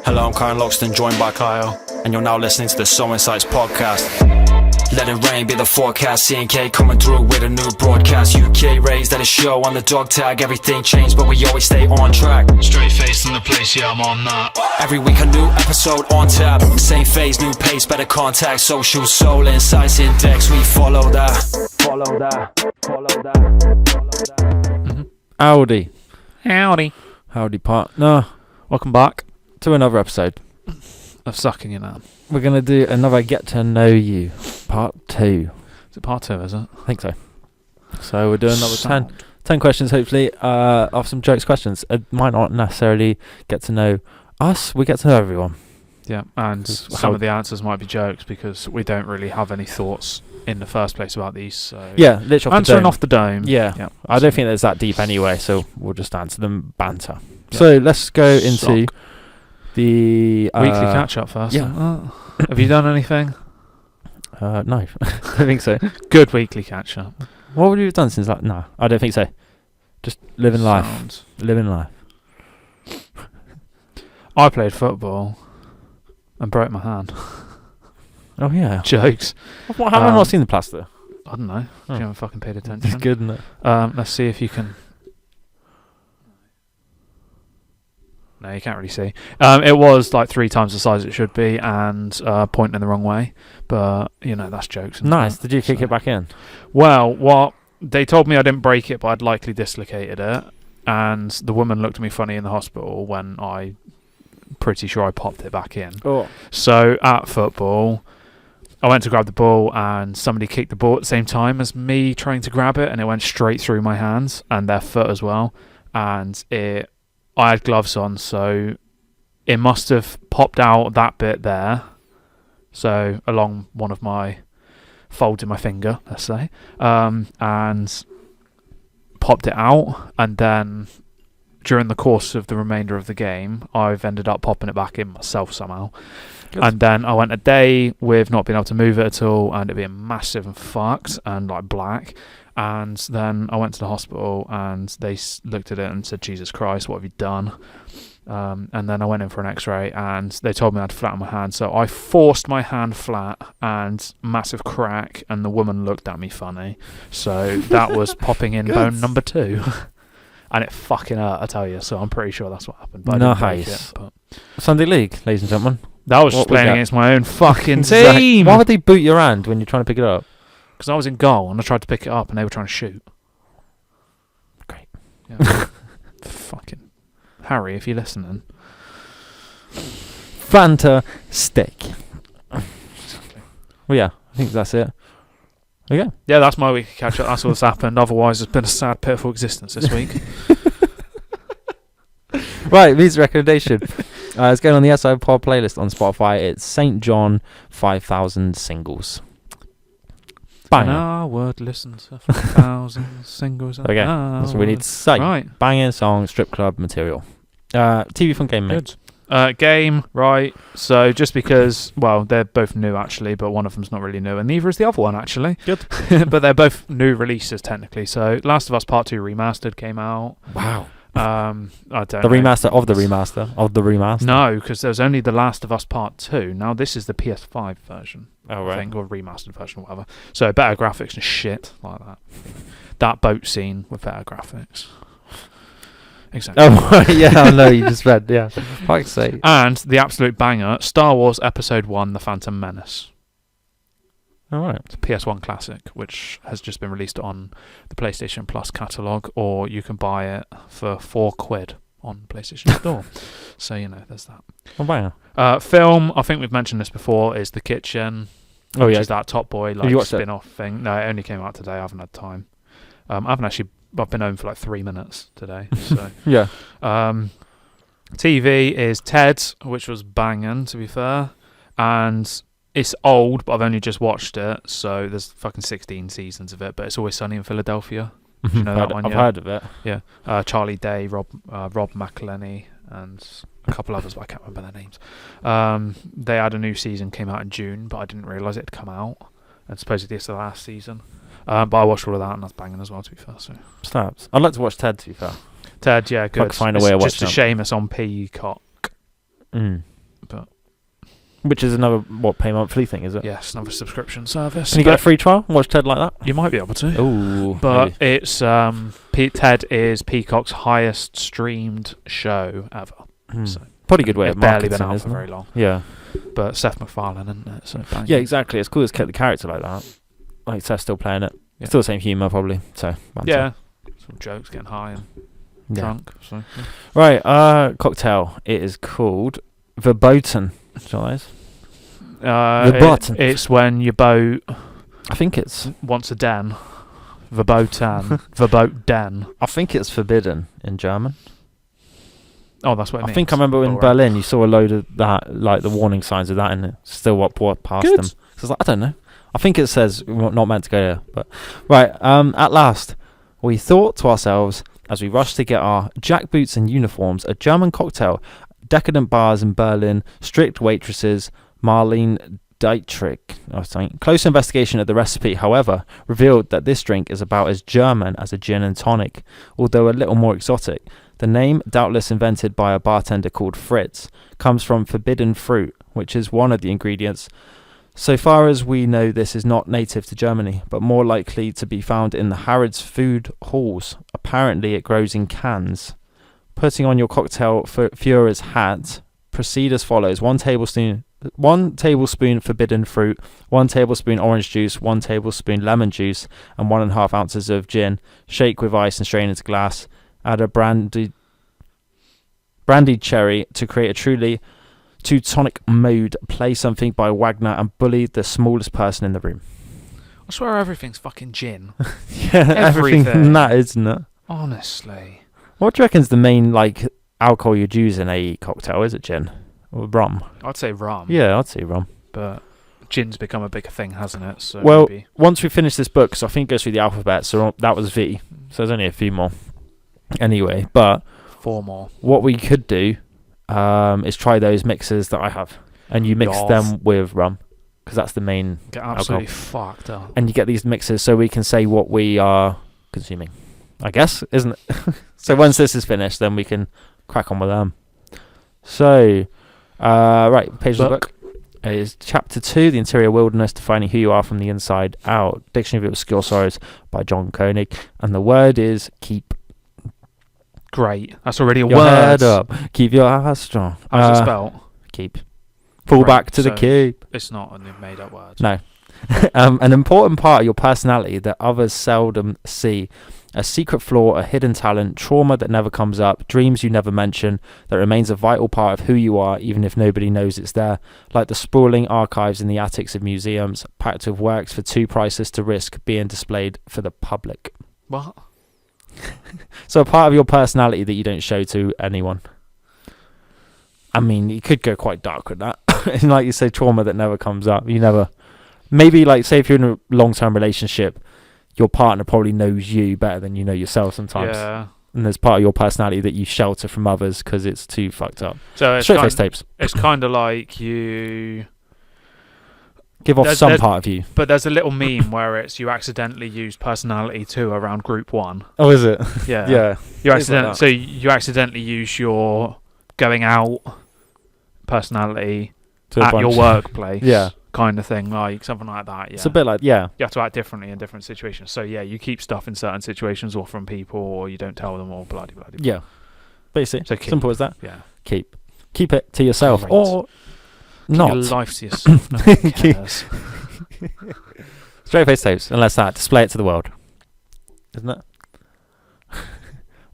Hello, I'm Kyle Loxton, joined by Kyle, and you're now listening to the SoulInsights Podcast. Let it rain, be the forecast. C&K coming through with a new broadcast. UK raised at a show on the dog tag. Everything changed, but we always stay on track. Straight face in the place, yeah, I'm on that. Every week a new episode on tap. Same phase, new pace, better contact. Socials, Soul Insights Index. We follow that. Follow that. Follow that. Follow that. Howdy. Howdy. Partner. Welcome back to another episode of Sucking Your Nan. We're going to do another Get to Know You, part 2. Is it part 2, is it? I think so. So we're doing another 10 questions, hopefully, of some jokes questions. It might not necessarily get to know us, we get to know everyone. Yeah, and some of the answers might be jokes because we don't really have any thoughts in the first place about these. So yeah, literally answering off the dome. Yeah. I don't think it's that deep anyway, so we'll just answer them banter. Yeah. So let's go into the weekly catch-up first. Yeah. Have you done anything? No, I don't think so. Good weekly catch-up. What would you have done since that? No, I don't think so. Just living life. Living life. I played football and broke my hand. Oh, yeah. Jokes. How have I not seen the plaster? I don't know. You haven't fucking paid attention. It's good, isn't it? Let's see if you can... No, you can't really see. It was like 3 times the size it should be and pointing in the wrong way. But, that's jokes. Nice. Did you kick it back in? Well, they told me I didn't break it, but I'd likely dislocated it. And the woman looked at me funny in the hospital when pretty sure I popped it back in. Oh. So at football, I went to grab the ball and somebody kicked the ball at the same time as me trying to grab it, and it went straight through my hands and their foot as well. And I had gloves on, so it must have popped out that bit there. So along one of my folds in my finger, let's say, and popped it out. And then during the course of the remainder of the game, I've ended up popping it back in myself somehow. Good. And then I went a day with not being able to move it at all and it being massive and fucked and like black. And then I went to the hospital and they looked at it and said, Jesus Christ, what have you done? And then I went in for an x-ray and they told me I had to flatten my hand. So I forced my hand flat and massive crack, and the woman looked at me funny. So that was popping in bone number 2. And it fucking hurt, I tell you. So I'm pretty sure that's what happened. But I didn't break it, but Sunday League, ladies and gentlemen. That was just playing against my own fucking team. Why would they boot your hand when you're trying to pick it up? Because I was in goal and I tried to pick it up and they were trying to shoot. Great. Yeah. Fucking Harry, if you're listening. Fantastic. Well, yeah, I think that's it. Okay. Yeah, that's my week catch up. That's what's happened. Otherwise, it's been a sad, pitiful existence this week. Right, music recommendation. It's going on the SI Pod playlist on Spotify. It's St. John 5000 Singles. Bang. I would listen to 5,000 singles. Okay, that's what we need to say. Right. Banging song, strip club material. TV fun game, mate. Game, right. So just because, well, they're both new actually, but one of them's not really new, and neither is the other one actually. Good. But they're both new releases technically. So Last of Us Part 2 Remastered came out. Wow. I don't know. The remaster of the remaster of the remaster? No, because there's only The Last of Us Part 2. Now this is the PS5 version. Oh, right. I think, or remastered version, or whatever. So better graphics and shit like that. That boat scene with better graphics. Exactly. Oh, yeah, I know, you just read, yeah. Fuck's sake. And the absolute banger, Star Wars Episode 1, The Phantom Menace. All right. It's a PS1 classic, which has just been released on the PlayStation Plus catalogue, or you can buy it for £4 on PlayStation Store. So, there's that. Oh, banger. Film, I think we've mentioned this before, is The Kitchen. Oh, yeah. Which is that Top Boy spin-off thing. No, it only came out today. I haven't had time. I've been home for like 3 minutes today. So yeah. TV is Ted, which was banging, to be fair. And it's old, but I've only just watched it. So there's fucking 16 seasons of it. But It's Always Sunny in Philadelphia. You know that one? I've heard of it. Yeah. Charlie Day, Rob McElhenney, and a couple others, but I can't remember their names. They had a new season, came out in June, but I didn't realise it had come out. And supposedly it's the last season. But I watched all of that, and that's banging as well, to be fair. So snaps. I'd like to watch Ted, to be fair. Ted, yeah, good. Find a way of watching just a shame it's on Peacock. But Which is another, pay monthly thing, is it? yes, another subscription service. Can you get a free trial? Watch Ted like that? You might be able to. Ooh. But maybe. it's Ted is Peacock's highest streamed show ever. So Probably a good way it's of barely marketing, been out isn't for it? very long. Yeah. But Seth MacFarlane, isn't it? So Yeah, exactly. It's cool it's kept the character like that. Like Seth's still playing it. Yeah. Still the same humour, probably. So banter. Yeah. Some jokes, getting high and drunk. So yeah. Right, cocktail. It is called Verboten. Verboten. It's when your boat I think it's wants a den. Verboten. Verboten. I think it's forbidden in German. Oh, that's what it I means. think I remember in Alright. Berlin you saw a load of that, like the warning signs of that, and it still what past Good. them. So it's like, I don't know. I think it says we're not meant to go there. But right, at last, we thought to ourselves as we rushed to get our jackboots and uniforms, a German cocktail, decadent bars in Berlin, strict waitresses, Marlene Dietrich. Close investigation of the recipe, however, revealed that this drink is about as German as a gin and tonic, although a little more exotic. The name, doubtless invented by a bartender called Fritz, comes from forbidden fruit, which is one of the ingredients. So far as we know, this is not native to Germany, but more likely to be found in the Harrods food halls. Apparently it grows in cans. Putting on your cocktail Führer's hat, proceed as follows. 1 tablespoon forbidden fruit, 1 tablespoon orange juice, 1 tablespoon lemon juice, and 1.5 ounces of gin. Shake with ice and strain into glass. Add a brandied cherry to create a truly Teutonic mode. Play something by Wagner and bully the smallest person in the room. I swear everything's fucking gin. Yeah, Everything. everything that, isn't it? Honestly. What do you reckon's the main alcohol you'd use in a cocktail? Is it gin or rum? I'd say rum. Yeah, I'd say rum. But gin's become a bigger thing, hasn't it? So Well, maybe. once we finish this book, so I think it goes through the alphabet, so that was V. So there's only a few more. Anyway, but 4 more. what we could do is try those mixes that I have, and you mix Yes. them with rum, because that's the main Get absolutely fucked up. and you get these mixes so we can say what we are consuming, I guess, isn't it? So once this is finished, then we can crack on with them. So right, page of the book is chapter 2, The Interior Wilderness, Defining Who You Are from the Inside Out, Dictionary of Obscure Sorrows by John Koenig, and the word is keep. Great. That's already a Your word. head up, keep your heart strong. How's it spelled? Keep. Fall Right, back to the so- keep. It's not a new made-up word. No. An important part of your personality that others seldom see. A secret flaw, a hidden talent, trauma that never comes up, dreams you never mention, that remains a vital part of who you are even if nobody knows it's there. Like the sprawling archives in the attics of museums, packed with works for too priceless to risk being displayed for the public. What? So a part of your personality that you don't show to anyone. I mean, you could go quite dark with that. And like you say, trauma that never comes up. You never... Maybe, like, say if you're in a long-term relationship, your partner probably knows you better than you know yourself sometimes. Yeah. And there's part of your personality that you shelter from others because it's too fucked up. So it's Straight-face tapes. It's kind of like you... Give off There's- some there's- part of you. But there's a little meme where it's you accidentally use personality 2 around group 1. Oh, is it? Yeah. Yeah. You Things like that. so you accidentally use your going out personality To a at your bunch. workplace. Yeah. Kind of thing, like something like that. Yeah. It's a bit like, yeah. You have to act differently in different situations. So yeah, you keep stuff in certain situations or from people, or you don't tell them, or bloody. Yeah. Basically. So keep. Simple as that. Yeah. Keep it to yourself. Great. Or Keep not. your life to yourself. No one cares. Straight face tapes, unless that. Display it to the world. Isn't it?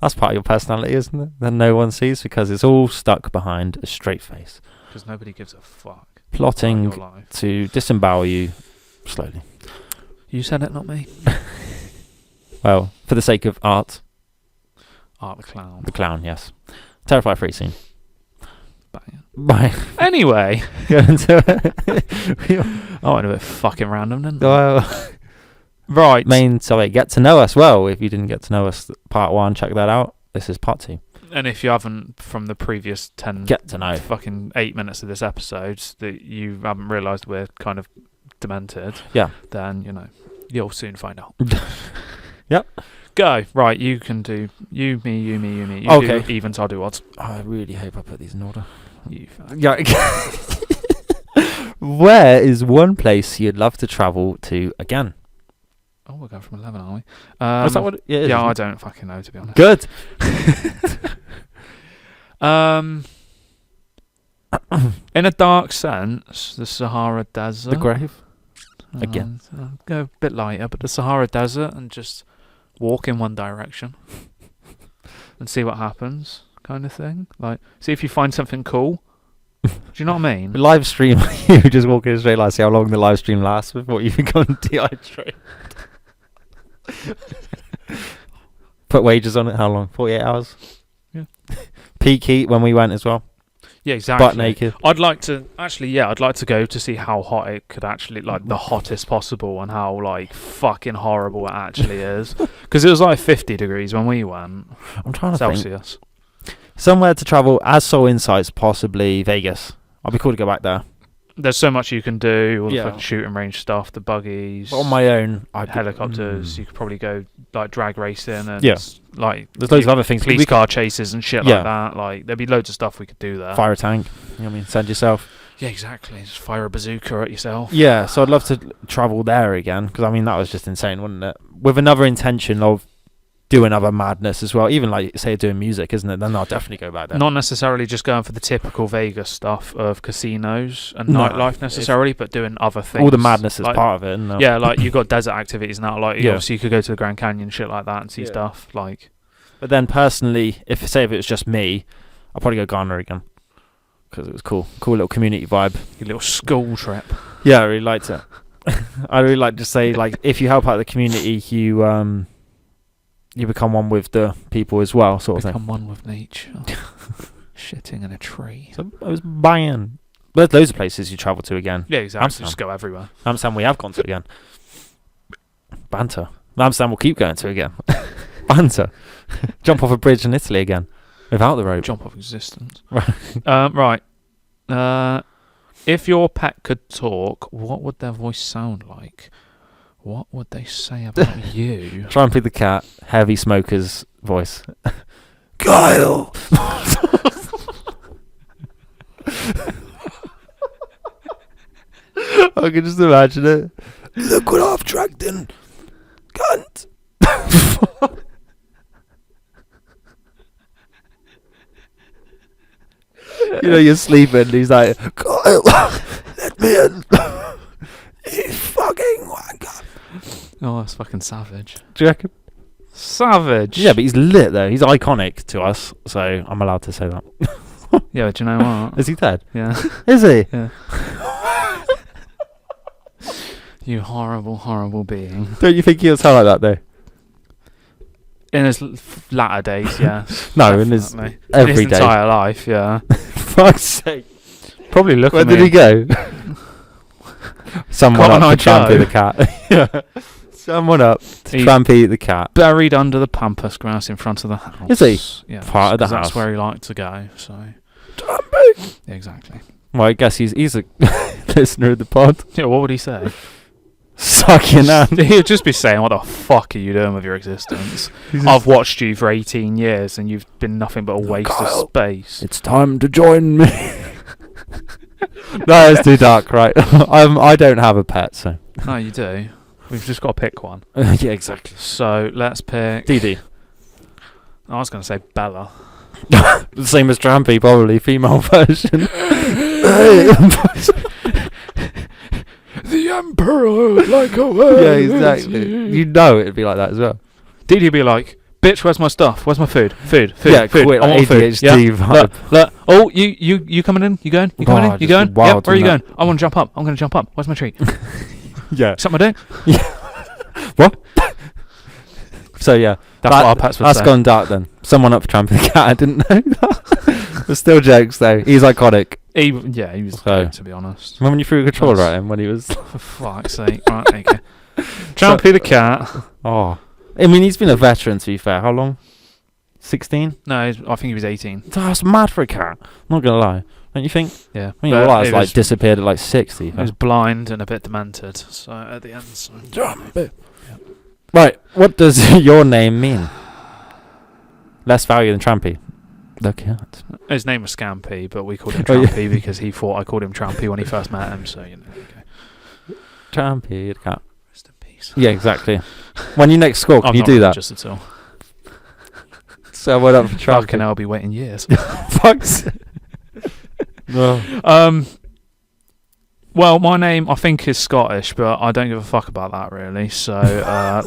That's part of your personality, isn't it? That no one sees because it's all stuck behind a straight face. Because nobody gives a fuck. Plotting about your life. to disembowel you slowly. You said it, not me. Well, for the sake of art. Art the clown. The clown, yes. Terrify free scene. Bang. Bye. Anyway, Go into it. I went a bit fucking random, didn't I? Well, Right. get to know us. Well, if you didn't get to know us, part 1, check that out. This is part 2. And if you haven't, from the previous 10 Get to know. fucking 8 minutes of this episode, that you haven't realised we're kind of demented, Yeah. then, you know, you'll soon find out. Yep. Go. Right, you can do you, me. You Okay. do evens, I'll do odds. I really hope I put these in order. Yeah. Where is one place you'd love to travel to again? Oh, we're going from 11, aren't we? Is that what it is? Yeah, I don't fucking know, to be honest. Good. In a dark sense, the Sahara Desert. The grave? Again. Go a bit lighter, but the Sahara Desert, and just walk in one direction and see what happens, kind of thing. Like, see if you find something cool. Do you know what I mean? The live stream, you just walk in a straight line, see how long the live stream lasts before you become dehydrated. Put wages on it, how long? 48 hours? Yeah. Peak heat when we went as well. Yeah, exactly. Butt naked. I'd like to go to see how hot it could actually, like, the hottest possible, and how, like, fucking horrible it actually is. Because it was like 50 degrees when we went. I'm trying to Celsius. think. Somewhere to travel as Soul Insights, possibly Vegas. I'll be cool to go back there. There's so much you can do, all the Yeah. fucking shooting range stuff, the buggies, But on my own, helicopters. You could probably go, like, drag racing and Yeah. like There's loads of other things. police car chases and shit Yeah. like that. Like, there'd be loads of stuff we could do there. Fire a tank. You know what I mean? Send yourself. Yeah, exactly. Just fire a bazooka at yourself. Yeah, so I'd love to travel there again, because I mean that was just insane, wasn't it? With another intention of doing other madness as well, even like say doing music, isn't it? Then I'll definitely go back there. Not necessarily just going for the typical Vegas stuff of casinos and No, nightlife necessarily, but doing other things. All the madness is like, part of it, isn't it? Yeah, like you've got desert activities now. Like, Yeah. obviously you could go to the Grand Canyon, shit like that, and see Yeah. stuff. Like, But then personally, if it was just me, I'll probably go Ghana again, because it was cool little community vibe. your little school trip. Yeah, I really liked it. I really like to say, like, if you help out the community, you become one with the people as well, sort of thing. Become one with nature. Shitting in a tree. So I was banging. But there's loads of places you travel to again. Yeah, exactly. Amsterdam. Just go everywhere. Amsterdam we have gone to again. Banter. Amsterdam we'll keep going to again. Banter. Jump off a bridge in Italy again. Without the rope. Jump off existence. Right. Right. If your pet could talk, what would their voice sound like? What would they say about you? Trumpy the cat. Heavy smoker's voice. Kyle! I can just imagine it. Look what I've dragged in. Cunt! You know, you're sleeping and he's like, Kyle, let me in. You fucking wanker. Oh, that's fucking savage. Do you reckon? Savage. Yeah, but he's lit though. He's iconic to us, so I'm allowed to say that. Yeah, but do you know what? Is he dead? Yeah. Is he? Yeah. You horrible, horrible being. Don't you think he'll sound like that though? In his latter days, yeah. No, in his Definitely. every in his day. entire life, yeah. Fuck's sake. Probably look Where at did me. he go? Someone Cotton up Eye to Trampy Joe. the cat. Yeah. Someone up to He- Trampy the cat. Buried under the pampas grass in front of the house. Is he? Yeah. Part of the 'cause that's house. where he liked to go, so. Trampy! Yeah, exactly. Well, I guess he's a listener of the pod. Yeah, what would he say? Suck your hand. He'd just be saying, what the fuck are you doing with your existence? I've watched you for 18 years and you've been nothing but a waste Kyle. of space. It's time to join me. No, it's too dark, right? I don't have a pet, so. No, you do. We've just got to pick one. Yeah, exactly. So, let's pick... Dee. I was going to say Bella. The same as Trampy, probably. Female version. The Emperor would like a word. Yeah, exactly. You know it'd be like that as well. Did you be like, bitch, where's my stuff? Where's my food? Food. Yeah, food. quit, I want ADHD food. vibe. Look. Oh, you coming in? You going? You coming Oh, in? You just going? wild Yep, where are you than going? I want to jump up. I'm going to jump up. Where's my treat? Yeah. Suck my dick? What? So yeah, That's what our pets would that's say. gone dark then. Someone up Trampy the cat. I didn't know that. But still jokes though. He's iconic. He was So- great, to be honest. Remember when you threw a controller at him when he was? For fuck's sake. Right, there you go. Jumpy the cat. Oh, I mean he's been a veteran to be fair. How long? 16. No, I think he was 18. That's mad for a cat. Not gonna lie. Don't you think? Yeah. I mean, But Elias he like was- disappeared at like 60. He was blind and a bit demented. So at the end, so. Right. What does your name mean? Less value than Trampy. The cat. His name was Scampy, but we called him Oh, yeah. Trampy because he thought I called him Trampy when he first met him. So, you know, okay. Trampy, the cat. Rest in peace. Yeah, exactly. When you next score, can I'm you not do that? religious at all. So I went up for Fucking Trampy. hell, I'll be waiting years. Fucks. No. Well, my name I think is Scottish, but I don't give a fuck about that really. So,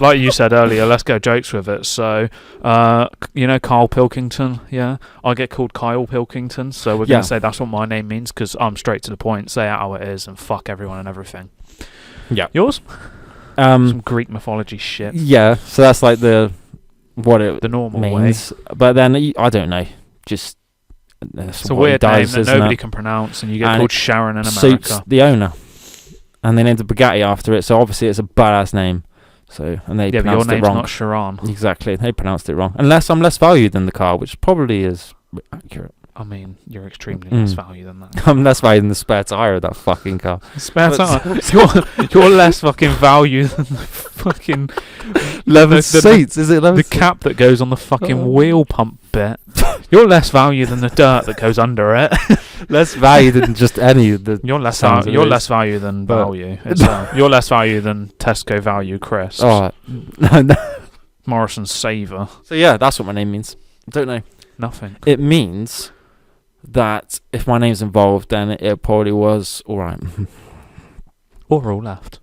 like you said earlier, let's go jokes with it. So, you know, Kyle Pilkington. Yeah, I get called Kyle Pilkington, so we're Yeah. gonna say that's what my name means because I'm straight to the point, say it how it is, and fuck everyone and everything. Yeah. Yours? Some Greek mythology shit. Yeah. So that's like what it The normal means. way. But then I don't know. Just It's a weird name that nobody can pronounce, and you get called Sharon in Suits America. the owner, and they named a Bugatti after it. So obviously it's a badass name. So and they Yeah, but your pronounced it name's wrong. not Chiron. Exactly, they pronounced it wrong. Unless I'm less valued than the car, which probably is accurate. I mean, you're extremely less value than that. I'm less valued than the spare tire of that fucking car. Spare But- tire. You're less fucking value than the fucking Leather the- seats, is it leather the seats? cap that goes on the fucking Oh. wheel pump bit. You're less value than the dirt that goes under it. Less valued than just any of the. You're less Sounds you're it is. less value than But- value. You're less value than Tesco value crisps. Oh, no. Morrison's Saver. So yeah, that's what my name means. I don't know. Nothing. It means that if my name's involved, then it probably was all right. Or all left.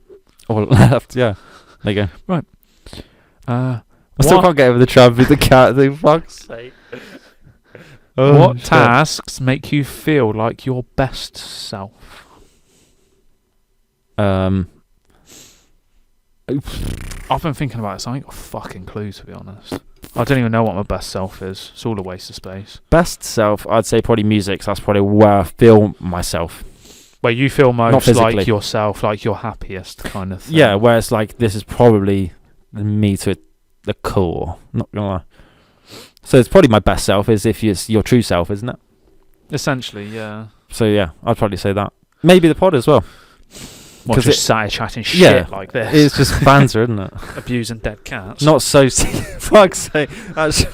Or left, yeah. There you go. I still What- can't get over the tramp with the cat thing. Fuck's sake. Oh, what shit. tasks make you feel like your best self? Um, I've been thinking about this. I ain't got a fucking clue, to be honest. I don't even know what my best self is. It's all a waste of space. best self, I'd say probably music. So that's probably where I feel myself. Where you feel most physically. like yourself, like your happiest kind of thing. Yeah, where it's like this is probably me to the core. Not gonna lie. So it's probably my best self is if it's your true self, isn't it? Essentially, yeah. So yeah, I'd probably say that. Maybe the pod as well. What, 'Cause just sat here chatting shit yeah, like this? It's just banter, isn't it? Abusing dead cats. Not so. Fuck's sake. Actually,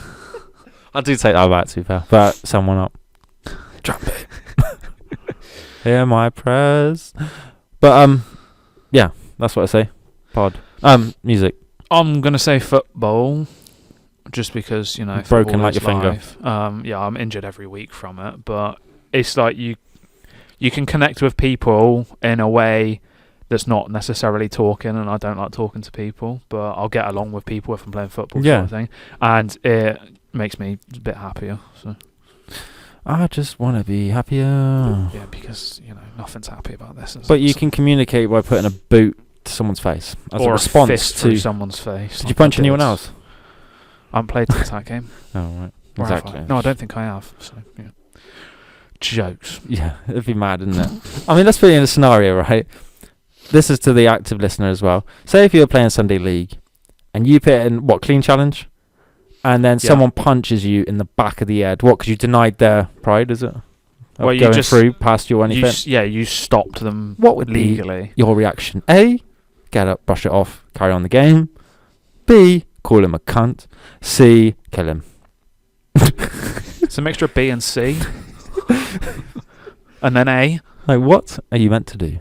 I do take that back, to be fair. But someone up. Drop it. Hear my prayers. But yeah, that's what I say. Pod. Music. I'm gonna say football, just because, you know, Broken football like is your finger. life. Yeah, I'm injured every week from it, but it's like you can connect with people in a way that's not necessarily talking, and I don't like talking to people, but I'll get along with people if I'm playing football, Yeah. sort of thing, and it makes me a bit happier. So I just want to be happier. yeah, because, you know, nothing's happy about this. But you can communicate by putting a boot to someone's face as or a response fist to. through someone's face. Did you like punch I anyone did. else? I haven't played since that game. Oh right, Or have I? exactly. No, I don't think I have. So yeah. Jokes. Yeah, it'd be mad, isn't it? I mean, let's put it in a scenario, right? This is to the active listener as well. Say if you're playing Sunday League and you put in clean challenge, and then Yeah. someone punches you in the back of the head. What? Because you denied their pride, is it? Of Well, you going just- through past you or anything. You stopped them. What would be legally? your reaction? A, get up, brush it off, carry on the game. B, call him a cunt. C, kill him. It's a mixture of B and C, and then A. Like, what are you meant to do?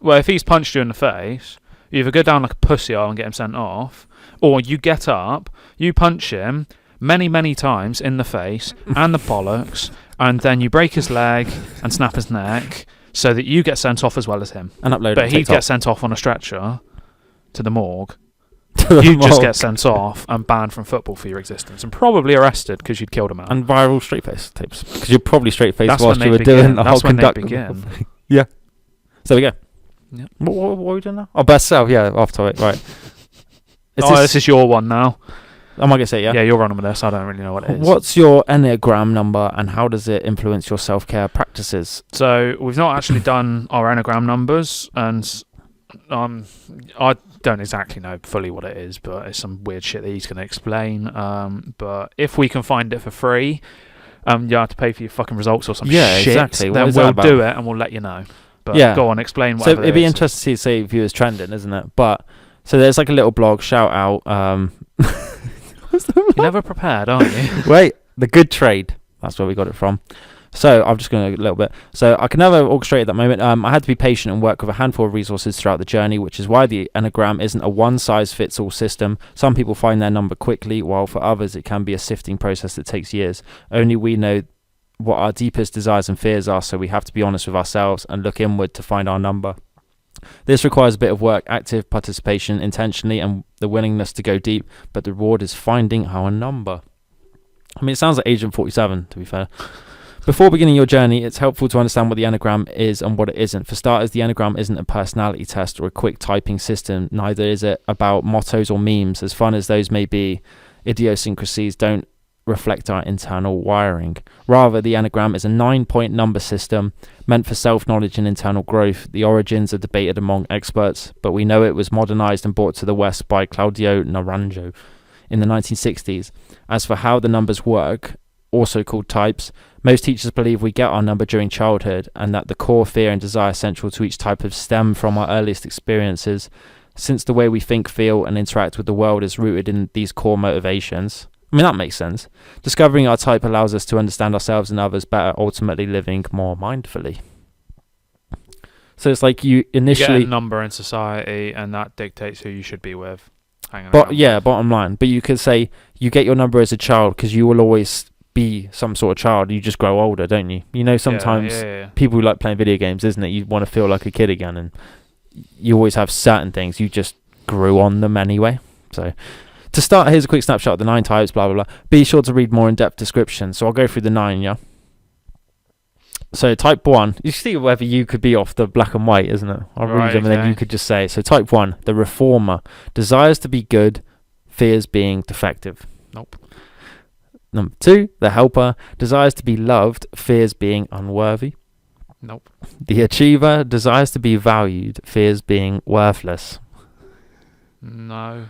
Well, if he's punched you in the face, you either go down like a pussy and get him sent off, or you get up, you punch him many, many times in the face and the bollocks, and then you break his leg and snap his neck, so that you get sent off as well as him. And upload it But on he TikTok. gets sent off on a stretcher to the morgue. To the You just mob. get sent off and banned from football for your existence, and probably arrested because you'd killed a man. And viral straight face tapes. Because you're probably straight face That's whilst when you they were doing begin. the That's whole when they conduct. begin. Yeah. So we go. Yeah. What are we doing now? Oh, best self. Yeah, off topic. Right. This is your one now. Am I going to say it, yeah? Yeah, you're running with this. I don't really know what it is. What's your Enneagram number and how does it influence your self-care practices? So we've not actually done our Enneagram numbers, and I don't exactly know fully what it is, but it's some weird shit that he's going to explain. But if we can find it for free, you have to pay for your fucking results or some Yeah, shit. exactly. What Then is that we'll about? do it and we'll let you know. But Yeah. go on, explain So whatever it'd be it is. interesting to see, say, if you was trending, isn't it? But, so there's like a little blog, shout out. You're never prepared, aren't you? Wait, The Good Trade. That's where we got it from. So I'm just going to a little bit. So I can never orchestrate at that moment. I had to be patient and work with a handful of resources throughout the journey, which is why the Enneagram isn't a one-size-fits-all system. Some people find their number quickly, while for others it can be a sifting process that takes years. Only we know what our deepest desires and fears are, so we have to be honest with ourselves and look inward to find our number. This requires a bit of work, active participation intentionally, and the willingness to go deep, but the reward is finding our number. I mean, it sounds like Agent 47, to be fair. Before beginning your journey, it's helpful to understand what the Enneagram is and what it isn't. For starters, the Enneagram isn't a personality test or a quick typing system. Neither is it about mottos or memes. As fun as those may be, idiosyncrasies don't reflect our internal wiring. Rather, the Enneagram is a 9-point number system meant for self-knowledge and internal growth. The origins are debated among experts, but we know it was modernized and brought to the West by Claudio Naranjo in the 1960s. As for how the numbers work, also called types, most teachers believe we get our number during childhood, and that the core fear and desire central to each type of stem from our earliest experiences. Since the way we think, feel, and interact with the world is rooted in these core motivations, I mean, that makes sense. Discovering our type allows us to understand ourselves and others better, ultimately living more mindfully. So it's like you initially... You get a number in society, and that dictates who you should be with. Bottom line. But you could say you get your number as a child because you will always be some sort of child. You just grow older, don't you? You know, sometimes people who like playing video games, isn't it? You want to feel like a kid again, and you always have certain things. You just grew on them anyway. So... To start, here's a quick snapshot of the 9 types, blah, blah, blah. Be sure to read more in-depth descriptions. So I'll go through the 9, yeah? So type 1, you see whether you could be off the black and white, isn't it? I'll read them and then you could just say. So type 1, the reformer. Desires to be good, fears being defective. Nope. Number 2, the helper. Desires to be loved, fears being unworthy. Nope. The achiever. Desires to be valued, fears being worthless. No.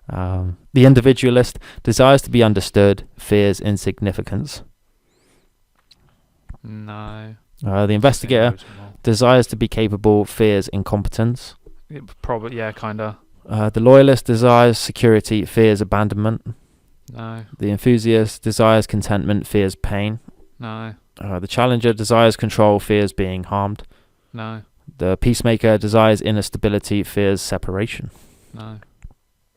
The individualist. Desires to be understood, fears insignificance. No. The investigator. Desires to be capable, fears incompetence. Probably, yeah, kinda. The loyalist. Desires security, fears abandonment. No. The enthusiast. Desires contentment, fears pain. No. The challenger. Desires control, fears being harmed. No. The peacemaker. Desires inner stability, fears separation. No.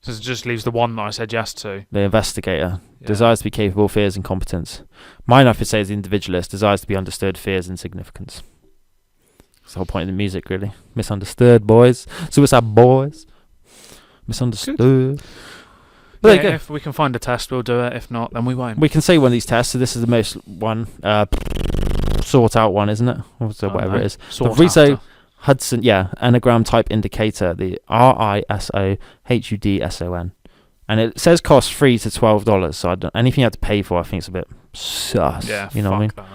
So it just leaves the one that I said yes to. The investigator. Desires to be capable, fears incompetence. Mine, I could say, is the individualist. Desires to be understood, fears insignificance. That's the whole point of the music, really. Misunderstood, boys. Suicide boys. Misunderstood. But if we can find a test, we'll do it. If not, then we won't. We can say one of these tests. So this is the most sort out one, isn't it? Whatever it is. The Rizzo Hudson, Enneagram type indicator, the RISOHUDSON, and it says cost $3 to $12. So anything you have to pay for, I think it's a bit sus. Yeah, you know what I mean? That.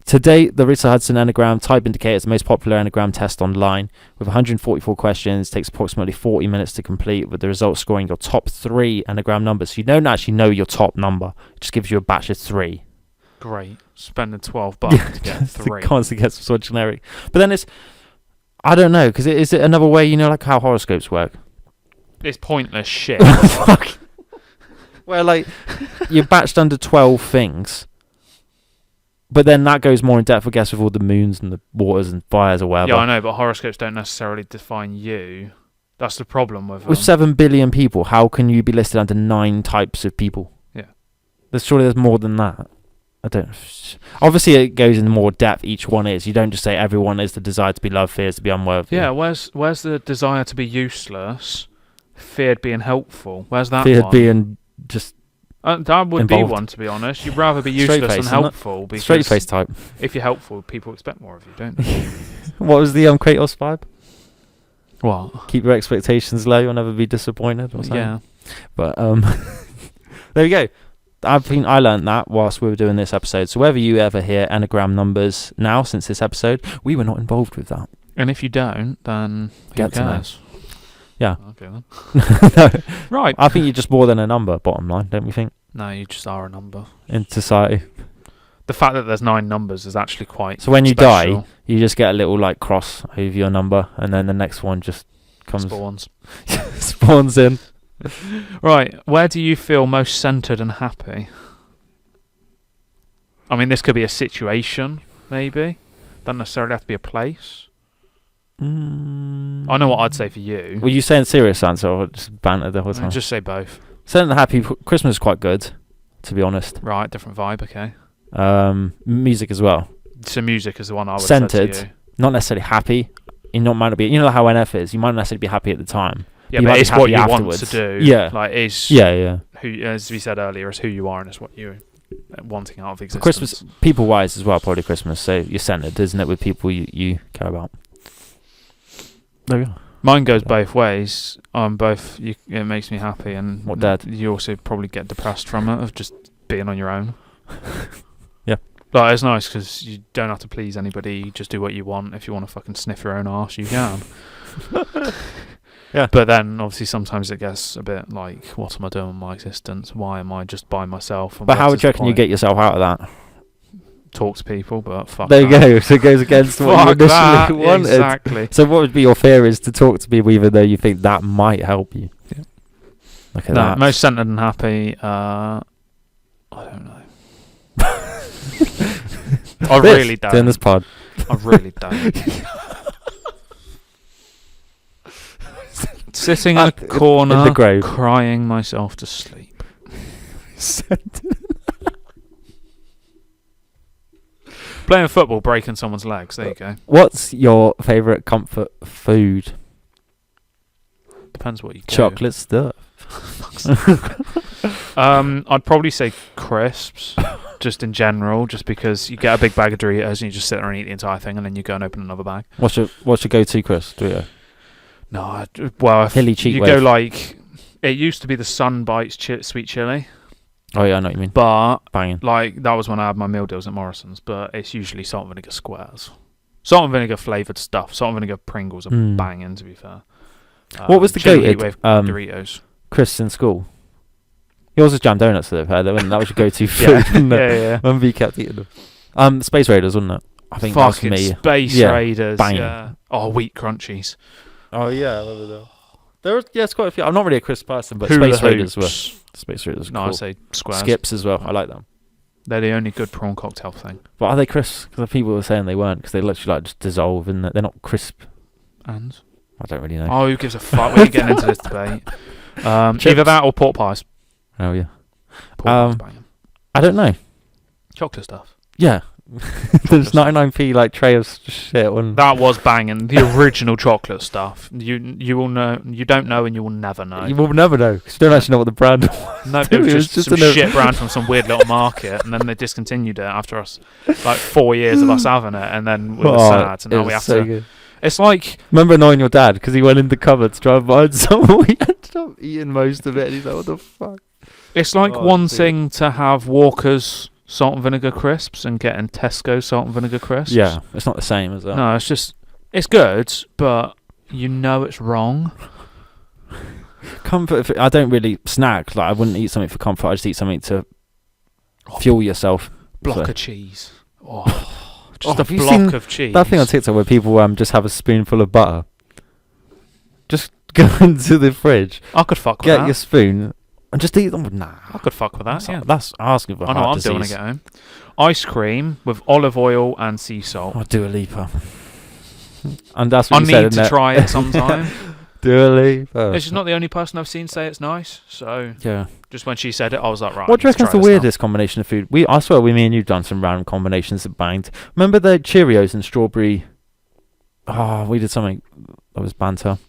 To date, the Rizzo Hudson Enneagram type indicator is the most popular Enneagram test online, with 144 questions. Takes approximately 40 minutes to complete, with the results scoring your top 3 Enneagram numbers. So you don't actually know your top number; it just gives you a batch of 3. Great, spending $12 to get 3. Constantly get some sort of generic, but then it's. I don't know, because is it another way, like how horoscopes work? It's pointless shit. Fuck. Where, you're batched under 12 things, but then that goes more in depth, I guess, with all the moons and the waters and fires or whatever. Yeah, I know, but horoscopes don't necessarily define you. That's the problem with them. With 7 billion people, how can you be listed under 9 types of people? Yeah. Surely there's more than that. I don't. Obviously, it goes in more depth. Each one is. You don't just say everyone is the desire to be loved, fears to be unworthy. Yeah. Where's the desire to be useless, feared being helpful? Where's that? Feared one? being just. That would involved. be one, to be honest. You'd rather be useless than helpful. Because straight face type. If you're helpful, people expect more of you, don't they? What was the Kratos vibe? What? Keep your expectations low. You'll never be disappointed. Or something. Yeah. But there we go. I think I learned that whilst we were doing this episode. So whether you ever hear Enneagram numbers now since this episode, we were not involved with that. And if you don't, then get to know. Yeah. Okay then. No. Right. I think you're just more than a number, bottom line, don't we think? No, you just are a number. In society. The fact that there's 9 numbers is actually quite So when you special. die, you just get a little cross over your number, and then the next one just comes... spawns in. Right, where do you feel most centered and happy? I mean, this could be a situation, maybe. Doesn't necessarily have to be a place. I know what I'd say for you. Were you saying serious answer or just banter the whole time? Just say both. Scented happy. Christmas is quite good, to be honest. Right, different vibe, okay. Music as well. So music is the one I would say to Scented, you. not necessarily happy. You're not might not be. You know how NF is. You might not necessarily be happy at the time. Yeah, you but might it's be what you happy want afterwards. to do. Yeah. Like, Yeah. who, as we said earlier, it's who you are and it's what you're wanting out of existence. Christmas, people-wise as well, probably Christmas. So you're centered, isn't it, with people you care about? There we go. Mine goes both ways. It makes me happy, and What, Dad? You also probably get depressed from it of just being on your own. Yeah. Like, it's nice because you don't have to please anybody. You just do what you want. If you want to fucking sniff your own arse, you can. Yeah. But then, obviously, sometimes it gets a bit like, what am I doing with my existence? Why am I just by myself? And But how what would is you the reckon you point? get yourself out of that? Talk to people, but fuck There you that. go. So it goes against what you Fuck initially that. wanted. Exactly. So what would be your fear is to talk to people even though you think that might help you? Yeah. Look at No, that. most centered and happy. I don't know. I really don't. Doing this pod. I really don't. Sitting in a corner, in the grave. crying myself to sleep. Playing football, breaking someone's legs. There you go. What's your favourite comfort food? Depends what you get. Chocolate stuff. I'd probably say crisps, just in general, just because you get a big bag of Doritos and you just sit there and eat the entire thing, and then you go and open another bag. What's your go-to crisp? Dorito? No, Hilly cheat you wave. go like, it used to be the Sun Bites sweet chili, Oh yeah, I know what you mean. but Banging. like that was when I had my meal deals at Morrison's. But it's usually salt and vinegar squares, salt and vinegar flavoured stuff. Salt and vinegar Pringles are banging, to be fair. What was the chili go-to with Doritos? crisps in school? Yours was jam donuts that I've heard. That was your go-to food. Wasn't it? yeah. Remember you kept eating them. Space Raiders, wasn't it? I think that was Fucking me. Space Yeah, Raiders. banging. Yeah. Oh, wheat crunchies. Oh yeah, I remember that. There was it's quite a few. I'm not really a crisp person, but Hula Space Raiders were. hoops. Space Raiders were No, cool. I'd say squares. Skips as well. I like them. They're the only good prawn cocktail thing. But are they crisp? Because people were saying they weren't because they literally like just dissolve in they're not crisp. And I don't really know. oh, who gives a fuck? We're getting into this debate. Either that or pork pies. Oh yeah. Pork pies banging. I don't know. Chocolate stuff. Yeah. There's 99p like tray of shit on. That was banging. The original chocolate stuff. You will know. You don't know, and you will never know. You will never know because you don't actually know what the brand was. No, it It was was just just some a- shit brand from some weird little market, and then they discontinued it after us, like 4 years of us having it, and then we were sad, and now we have to. Good. It's like, Remember annoying your dad because he went in the cupboard to try and find some. We ended up eating most of it. And he's like, "What the fuck?" it's like Oh, one dear. thing to have Walker's salt and vinegar crisps and getting Tesco salt and vinegar crisps. Yeah, it's not the same as that. No, it's good, but you know it's wrong. Comfort. I don't really snack. Like I wouldn't eat something for comfort. I just eat something to fuel yourself. Block So- of cheese. Oh, just have a you block seen of cheese. That thing on TikTok where people just have a spoonful of butter. Just go into the fridge, I could fuck with get that. your spoon, and just eat them. Nah, I could fuck with that, yeah. that's asking for I know what heart I'm doing when I disease. get home. Ice cream with olive oil and sea salt. Oh, Dua Lipa. And that's I what you said, need innit? to try it sometime. Dua Lipa. She's not the only person I've seen say it's nice. So Yeah. just when she said it, I was like, right. What do you I need to reckon's the try this now. weirdest combination of food? I swear, me and you've done some random combinations that banged. Remember the Cheerios and strawberry? Oh, we did something that was banter.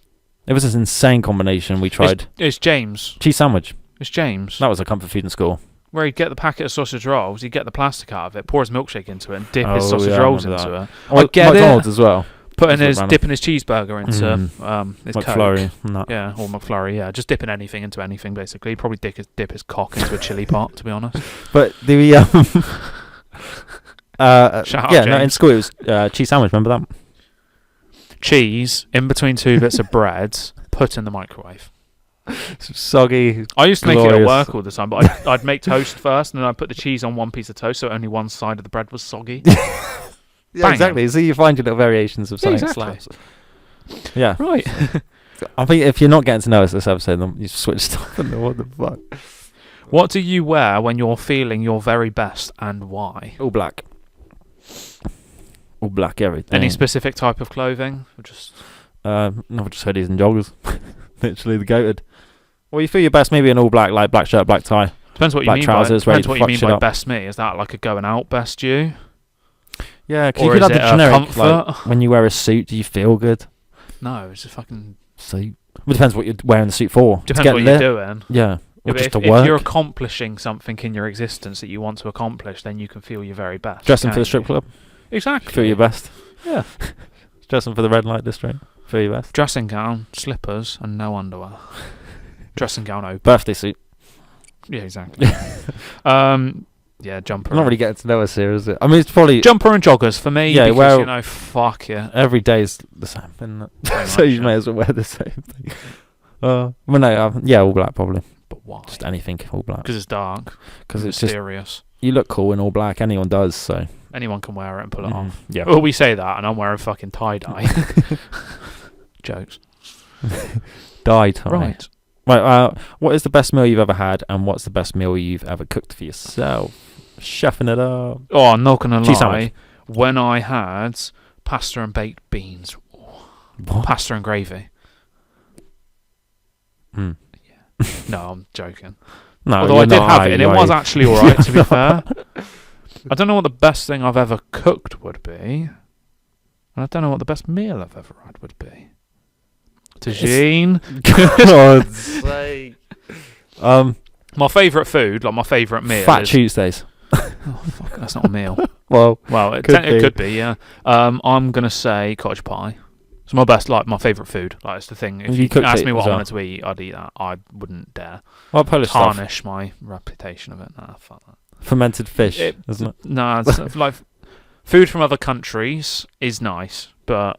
It was this insane combination we tried. It's James. Cheese sandwich. It's James. That was a comfort food in school. Where he'd get the packet of sausage rolls, he'd get the plastic out of it, pour his milkshake into it, and dip Oh, his sausage yeah, I rolls remember into that. it. Oh, I get McDonald's it. as well. Putting That's what dipping his cheeseburger into his Coke. McFlurry. And that. Yeah, or McFlurry, yeah. Just dipping anything into anything, basically. He'd probably dip his cock into a chili pot, to be honest. But the Shout out, yeah, no, in James. school it was cheese sandwich. Remember that? Cheese in between two bits of bread, put in the microwave. Soggy. I used to make it Glorious. at work all the time, but I'd make toast first, and then I'd put the cheese on one piece of toast, so only one side of the bread was soggy. Yeah, Banging. exactly. So you find your little variations of Yeah, something. exactly. Slaps. Yeah. Right. I think if you're not getting to know us this episode, then you switched off and what the fuck. What do you wear when you're feeling your very best, and why? All black. All black everything. Any specific type of clothing? Or just no, just hoodies and joggers. Literally the goated. Well, you feel your best maybe in all black, like black shirt, black tie. Depends what you black mean trousers, by, ready depends to what you fuck mean shit by up. best me. Is that like a going out best you? Yeah, because Or you could is have the it a generic. Like, comfort? when you wear a suit, do you feel good? No, it's a fucking... Suit. It depends what you're wearing the suit for. To Depends get what lit? you're doing. Yeah. Or Yeah, just but to work. if you're accomplishing something in your existence that you want to accomplish, then you can feel your very best. Dressing for can't the strip you? club. Exactly. Feel your best. Yeah. Dressing for the red light district. Feel your best. Dressing gown, slippers, and no underwear. Dressing gown open. Birthday suit. Yeah, exactly. Yeah, jumper. I'm not really getting to know us here, is it? I mean, it's probably... Jumper and joggers for me. Yeah, because, well- you know, fuck yeah. Every day's the same, isn't it? Very So much, you yeah. may as well wear the same thing. Well, no, yeah, all black probably. But why? Just anything all black. Because it's dark. Because it's just... mysterious. You look cool in all black. Anyone does, so... Anyone can wear it and pull it Mhm. off. Yeah. Well, we say that, and I'm wearing fucking tie-dye. Jokes. Die time. Right. Right, what is the best meal you've ever had, and what's the best meal you've ever cooked for yourself? Chefing it up. Oh, I'm not going to Cheese lie. sandwich. When I had pasta and baked beans. What? Pasta and gravy. Mm. No, I'm joking. No, Although I did have it, and it was actually alright, to be fair. I don't know what the best thing I've ever cooked would be. And I don't know what the best meal I've ever had would be. Tagine. God's sake. My favourite food, like my favourite meal Fat is... Tuesdays. Oh, fuck, that's not a meal. Well, Well, it Could be. could be, yeah. I'm going to say cottage pie. It's my best, like, my favourite food. Like, it's the thing. If You you cooked asked it me what as I well? wanted to eat, I'd eat that. I wouldn't dare what Polish stuff? tarnish my reputation of it. Nah, fuck that. Fermented fish, isn't it? Nah, it's like food from other countries is nice, but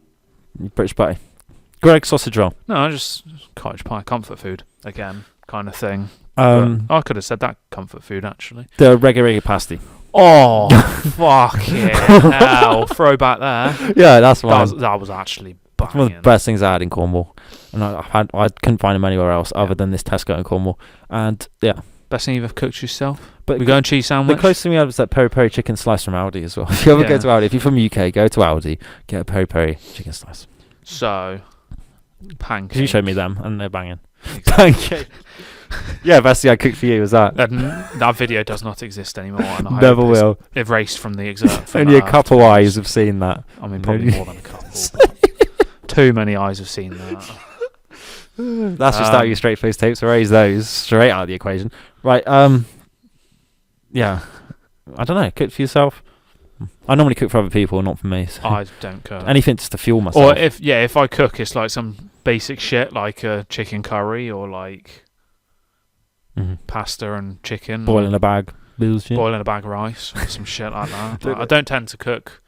British pie. Greg sausage roll. no, just cottage pie, comfort food again, kind of thing. But I could have said that comfort food actually. The reggae pasty. Oh, fuck it! Hell, throwback there. Yeah, that's one. That was actually One of the banging. best things I had in Cornwall, and I couldn't find them anywhere else other than this Tesco in Cornwall. And yeah, Best thing you've ever cooked yourself. but We go and cheese the sandwich. closest thing we had was that peri peri chicken slice from Aldi as well. If you ever go Yeah. to Aldi, if you're from the UK, go to Aldi, get a peri peri chicken slice. So, pancakes. Because you showed me them, and they're banging. Pancake. Yeah, best thing I cooked for you was that. That video does not exist anymore. And I hope Never it's will. erased from the exert. from Only a Earth, couple to be eyes honest. have seen that. I mean, probably more than a couple. Too many eyes have seen that. That's just out of your straight face tapes. Erase those straight out of the equation. Right. Yeah. I don't know. Cook for yourself. I normally cook for other people, not for me. So. I don't cook. Anything just to fuel myself. Or if I cook, it's like some basic shit like a chicken curry or like Mhm. pasta and chicken. Boil or in a bag. Bullshit. boiling a bag of rice or some shit like that. Like, I don't tend to cook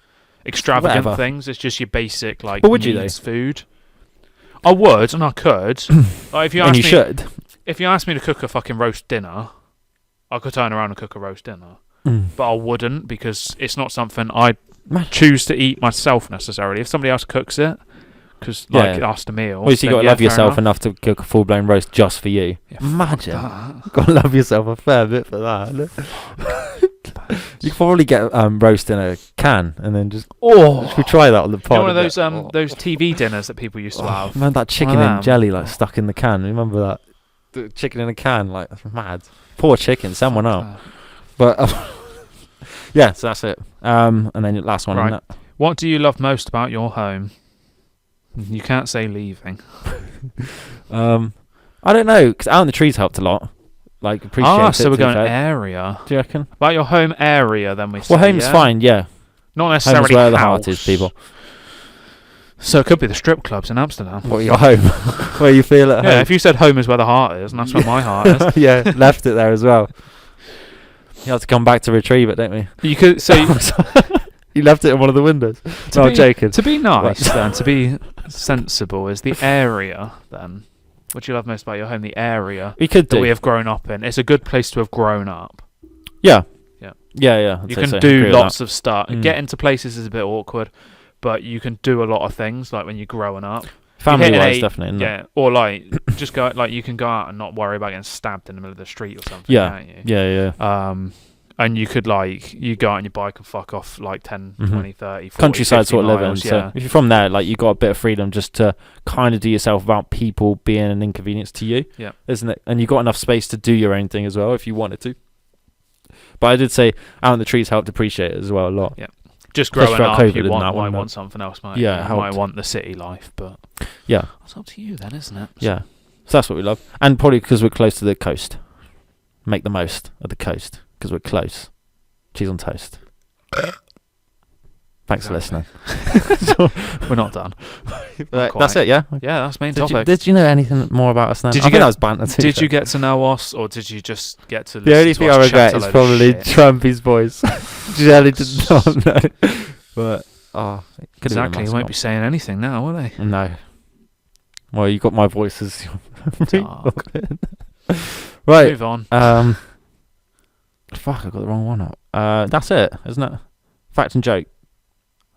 extravagant Whatever. things. It's just your basic like But would you, needs food. I would and I could. Like, if you And asked you me, should. if you asked me to cook a fucking roast dinner, I could turn around and cook a roast dinner. But I wouldn't because it's not something I Man. choose to eat myself necessarily. If somebody else cooks it, because like Yeah. after meals, Well, so you then got to yeah, love fair yourself enough to cook a full blown roast just for you. Yeah, Imagine. that. Got to love yourself a fair bit for that. You could probably get roast in a can and then just. Oh, Should we try that on the you pod? know one of a those bit? those TV dinners that people used to have. Man, that chicken them. in jelly like stuck in the can. Remember that? The chicken in a can, like that's mad. Poor chicken, someone up. But yeah, so that's it. And then last one. Right. Right. What do you love most about your home? You can't say leaving. I don't know, because out in the trees helped a lot. Like appreciate it. So we're to be going fair. area. Do you reckon? About your home area, then we say. Well, home's yeah? fine. Yeah, Not home's necessarily where the house. heart is, people. So it could be the strip clubs in Amsterdam. What your home? Where you feel at Yeah, home? if you said home is where the heart is, and that's where my heart is. Yeah, left it there as well. You have to come back to retrieve it, don't we? You could say You left it in one of the windows. to No, be, I'm joking. To be nice, Right. then, to be sensible, is the area. Then, what do you love most about your home? The area We could that do. we have grown up in. It's a good place to have grown up. Yeah. Yeah. Yeah. I'd You say can so. do Agree with lots that. of stuff. Mm. Get into places is a bit awkward, but you can do a lot of things like when you're growing up. Family-wise, definitely. Isn't it? Yeah, or like just go like you can go out and not worry about getting stabbed in the middle of the street or something. Yeah, can't you? yeah. And you could like you go out on your bike and fuck off like 10, 20, 30, 40, Countryside 50 sort of living. miles, So if you're from there, like you got a bit of freedom just to kind of do yourself without people being an inconvenience to you. Yeah, isn't it? And you got enough space to do your own thing as well if you wanted to. But I did say out in the trees helped appreciate it as well a lot. Yeah. Just growing up, COVID you and might want something else, mate. Yeah, you might want the city life, but yeah, it's up to you then, isn't it? Yeah. So that's what we love, and probably because we're close to the coast, make the most of the coast because we're close. Cheese on toast. Thanks for listening. We're not done. That's it, yeah? Yeah, that's main topic. Did you know anything more about us then? Did I think that was banter too. Did you get to know us, or did you just get to listen The only to thing us I regret chat a is load of probably shit? Trumpy's voice. Jelly did not know. But, exactly, he won't be saying anything now, will they? No. Well, you got my voice as your right. Move on. Fuck, I got the wrong one up. That's it, isn't it? Fact and joke.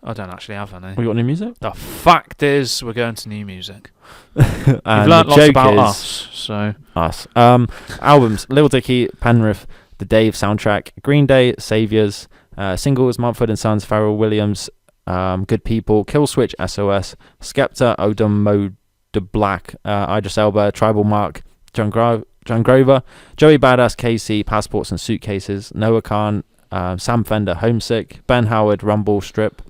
I don't actually have any. We got new music? The fact is, we're going to new music. And You've learnt lots about is us, so... Us. Albums, Lil Dicky, Penrith, The Dave Soundtrack, Green Day, Saviours, singles, Mumford & Sons, Pharrell Williams, Good People, Killswitch, SOS, Skepta, Odom, Mode Black, Idris Elba, Tribal Mark, John Grover, Joey Badass, Casey, Passports and Suitcases, Noah Khan, Sam Fender, Homesick, Ben Howard, Rumble Strip,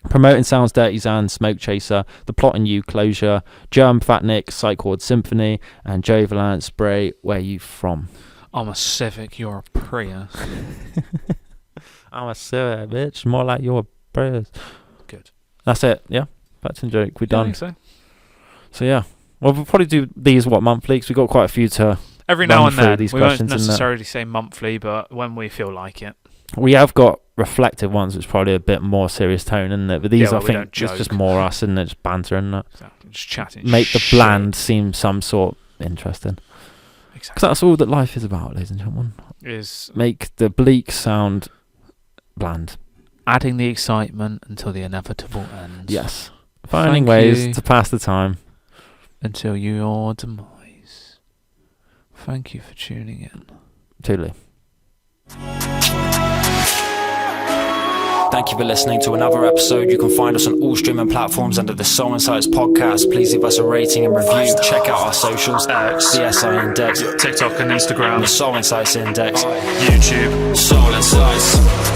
Promoting Sounds, Dirty Zan, Smoke Chaser, The Plot and You, Closure, Germ, Fat Nick, Psychord Symphony, and Joey Valance, Spray, Where You From? I'm a Civic, you're a Prius. I'm a Civic, bitch. More like your Prius. Good. That's it, yeah? Fact and joke, we're done. I think So yeah. Well, we'll probably do these, monthly? Because we've got quite a few to every now and then. These we won't questions necessarily say monthly, but when we feel like it. We have got reflective ones, which is probably a bit more serious tone, isn't it? But these, I think, it's just more us, and it's banter, isn't it? Exactly. Just chatting. Make the bland seem some sort interesting. Exactly. Because that's all that life is about, ladies and gentlemen. Is make the bleak sound bland. Adding the excitement until the inevitable ends. Yes. Finding ways to pass the time. Until your demise. Thank you for tuning in. Totally. Thank you for listening to another episode. You can find us on all streaming platforms under the SoulInsights Podcast. Please leave us a rating and review. Check out our socials, the SI Index, TikTok and Instagram, the SoulInsights Index, YouTube, SoulInsights.